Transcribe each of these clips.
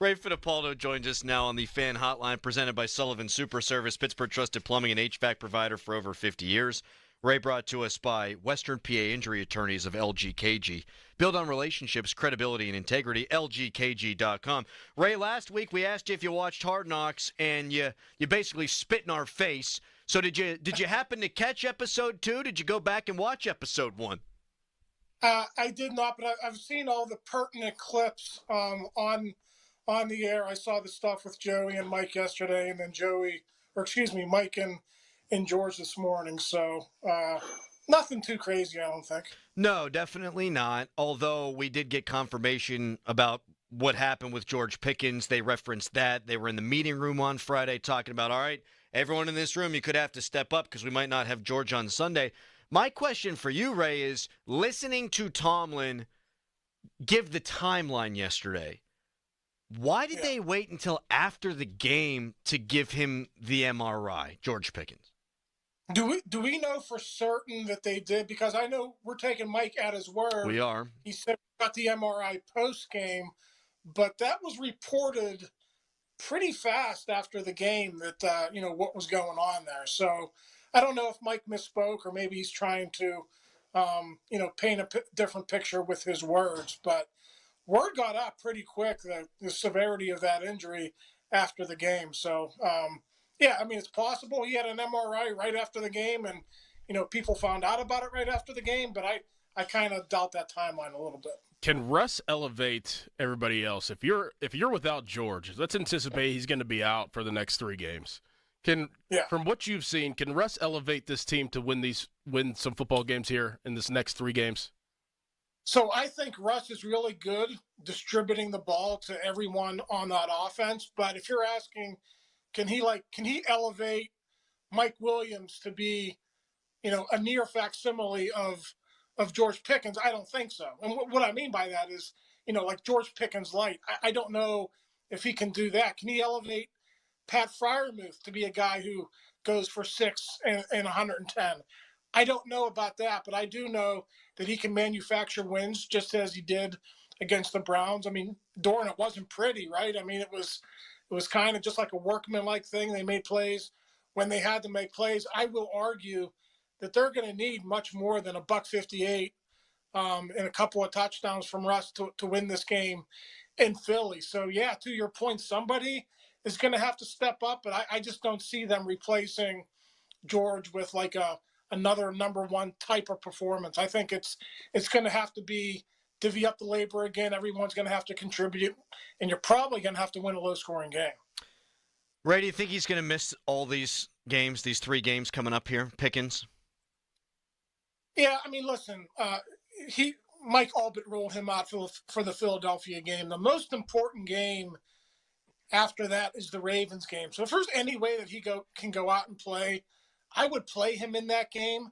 Ray Fittipaldo joins us now on the Fan Hotline, presented by Sullivan Super Service, Pittsburgh trusted plumbing and HVAC provider for over 50 years. Ray brought to us by Western PA Injury Attorneys of LGKG. Build on relationships, credibility, and integrity, lgkg.com. Ray, last week we asked you if you watched Hard Knocks, and you basically spit in our face. So did you happen to catch episode 2? Did you go back and watch episode 1? I did not, but I've seen all the pertinent clips on the air. I saw the stuff with Joey and Mike yesterday, and then Mike and George this morning. So nothing too crazy, I don't think. No, definitely not. Although we did get confirmation about what happened with George Pickens. They referenced that. They were in the meeting room on Friday talking about, all right, everyone in this room, you could have to step up because we might not have George on Sunday. My question for you, Ray, is listening to Tomlin give the timeline yesterday, why did they wait until after the game to give him the MRI, George Pickens? Do we know for certain that they did? Because I know we're taking Mike at his word. We are. He said we got the MRI post-game, but that was reported pretty fast after the game that, what was going on there. So I don't know if Mike misspoke or maybe he's trying to, paint a different picture with his words. But word got out pretty quick, the severity of that injury after the game. So, it's possible he had an MRI right after the game and, people found out about it right after the game. But I kind of doubt that timeline a little bit. Can Russ elevate everybody else? If you're without George, let's anticipate he's going to be out for the next 3 games. From what you've seen, can Russ elevate this team to win some football games here in this next 3 games? So I think Russ is really good distributing the ball to everyone on that offense. But if you're asking, can he elevate Mike Williams to be, a near facsimile of George Pickens? I don't think so. And what I mean by that is, like George Pickens light. I don't know if he can do that. Can he elevate Pat Freiermuth to be a guy who goes for 6 and 110? I don't know about that, but I do know that he can manufacture wins just as he did against the Browns. I mean, Doran, it wasn't pretty, right? I mean, it was kind of just like a workmanlike thing. They made plays when they had to make plays. I will argue that they're going to need much more than a $158 and a couple of touchdowns from Russ to win this game in Philly. So, yeah, to your point, somebody is going to have to step up, but I just don't see them replacing George with like another number 1 type of performance. I think it's going to have to be divvy up the labor again. Everyone's going to have to contribute, and you're probably going to have to win a low-scoring game. Ray, do you think he's going to miss all these games, these 3 games coming up here, Pickens? Yeah, I mean, listen, Mike Albert ruled him out for the Philadelphia game. The most important game after that is the Ravens game. So if there's any way that he can go out and play, I would play him in that game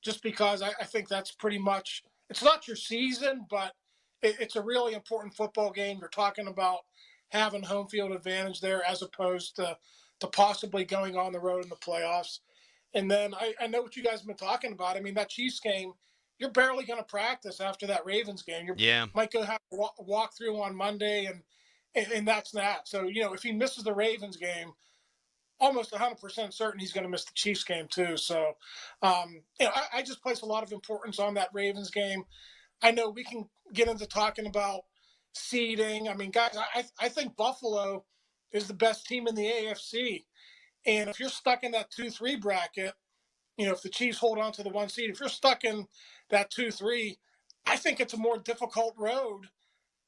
just because I think that's pretty much – it's not your season, but it's a really important football game. You're talking about having home field advantage there as opposed to possibly going on the road in the playoffs. And then I know what you guys have been talking about. I mean, that Chiefs game, you're barely going to practice after that Ravens game. Might go have a walk through on Monday, and that's that. So, if he misses the Ravens game, almost 100% certain he's going to miss the Chiefs game too. So, I just place a lot of importance on that Ravens game. I know we can get into talking about seeding. I mean, guys, I think Buffalo is the best team in the AFC. And if you're stuck in that 2-3 bracket, if the Chiefs hold on to the 1 seed, if you're stuck in that 2-3, I think it's a more difficult road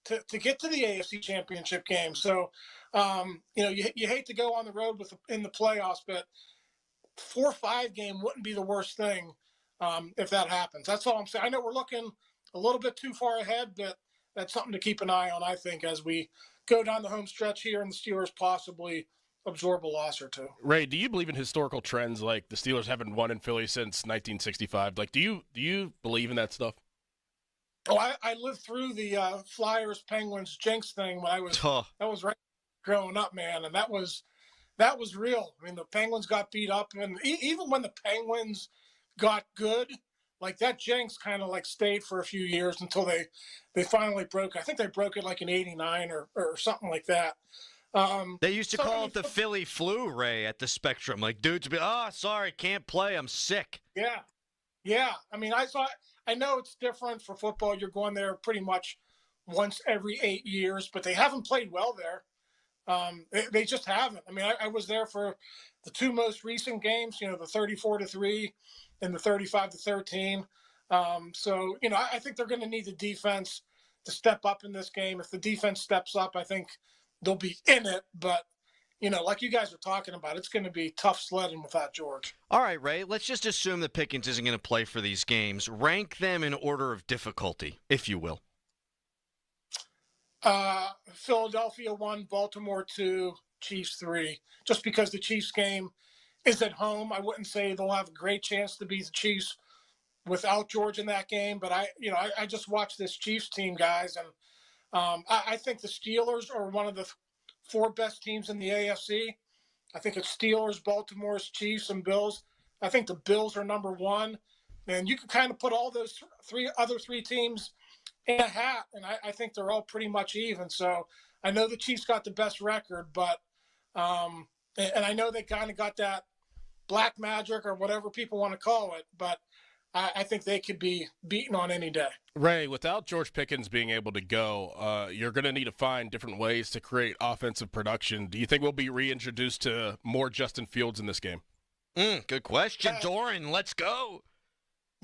to get to the AFC Championship game. So, you hate to go on the road in the playoffs, but 4-5 game wouldn't be the worst thing if that happens. That's all I'm saying. I know we're looking a little bit too far ahead, but that's something to keep an eye on, I think, as we go down the home stretch here and the Steelers possibly absorb a loss or 2. Ray, do you believe in historical trends like the Steelers haven't won in Philly since 1965? Like, do you believe in that stuff? Oh, I lived through the Flyers Penguins jinx thing when that was right growing up, man, and that was real. I mean, the Penguins got beat up, and even when the Penguins got good, like that jinx kind of like stayed for a few years until they finally broke. I think they broke it like in '89 or something like that. They used to call it the Philly flu, Ray, at the Spectrum. Like, dudes would be, sorry, can't play, I'm sick. Yeah. I mean, I know it's different for football. You're going there pretty much once every 8 years, but they haven't played well there. They just haven't. I mean, I was there for the two most recent games, the 34-3 and the 35-13. So, I think they're going to need the defense to step up in this game. If the defense steps up, I think they'll be in it. But, like you guys are talking about, it's going to be tough sledding without George. All right, Ray, let's just assume that Pickens isn't going to play for these games. Rank them in order of difficulty, if you will. Philadelphia 1, Baltimore 2, Chiefs 3. Just because the Chiefs game is at home, I wouldn't say they'll have a great chance to beat the Chiefs without George in that game. But I just watched this Chiefs team, guys, and I think the Steelers are one of the four best teams in the AFC. I think it's Steelers, Baltimore's, Chiefs, and Bills. I think the Bills are number one, and you can kind of put all those other three teams in a hat, and I think they're all pretty much even. So I know the Chiefs got the best record, but and I know they kind of got that black magic or whatever people want to call it, but I think they could be beaten on any day. Ray, without George Pickens being able to go, you're going to need to find different ways to create offensive production. Do you think we'll be reintroduced to more Justin Fields in this game? Good question, Doran. Let's go.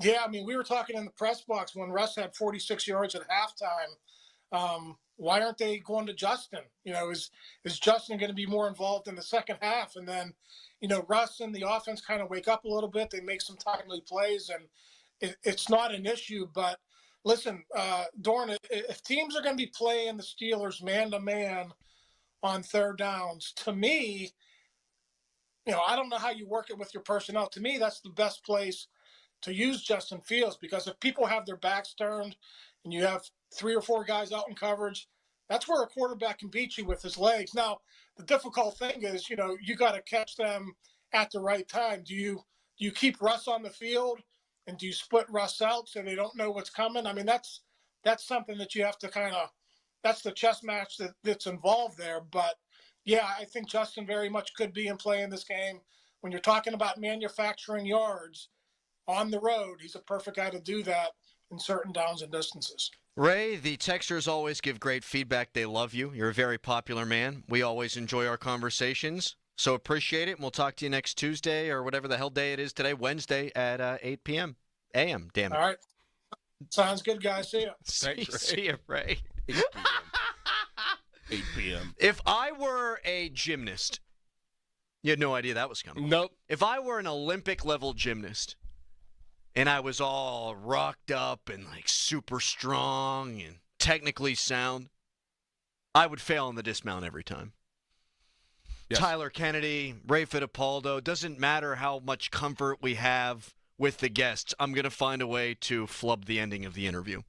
Yeah, I mean, we were talking in the press box when Russ had 46 yards at halftime. Why aren't they going to Justin? Is Justin going to be more involved in the second half? And then, Russ and the offense kind of wake up a little bit. They make some timely plays, and it's not an issue. But listen, Dorn, if teams are going to be playing the Steelers man-to-man on third downs, to me, I don't know how you work it with your personnel. To me, that's the best place to use Justin Fields, because if people have their backs turned and you have 3 or 4 guys out in coverage, that's where a quarterback can beat you with his legs. Now, the difficult thing is, you got to catch them at the right time. Do you keep Russ on the field, and do you split Russ out so they don't know what's coming? I mean, that's something that you have to that's the chess match that's involved there. But yeah, I think Justin very much could be in play in this game. When you're talking about manufacturing yards on the road, he's a perfect guy to do that in certain downs and distances. Ray, the texters always give great feedback. They love you. You're a very popular man. We always enjoy our conversations, so appreciate it. And we'll talk to you next Tuesday or whatever the hell day it is today, Wednesday at 8 p.m. a.m. Damn it. All right. Sounds good, guys. See you. See you, Ray. 8 p.m. 8 p.m. If I were a gymnast, you had no idea that was coming. Nope. If I were an Olympic-level gymnast, and I was all rocked up and like super strong and technically sound, I would fail on the dismount every time. Yes. Tyler Kennedy, Ray Fittipaldo, doesn't matter how much comfort we have with the guests, I'm going to find a way to flub the ending of the interview.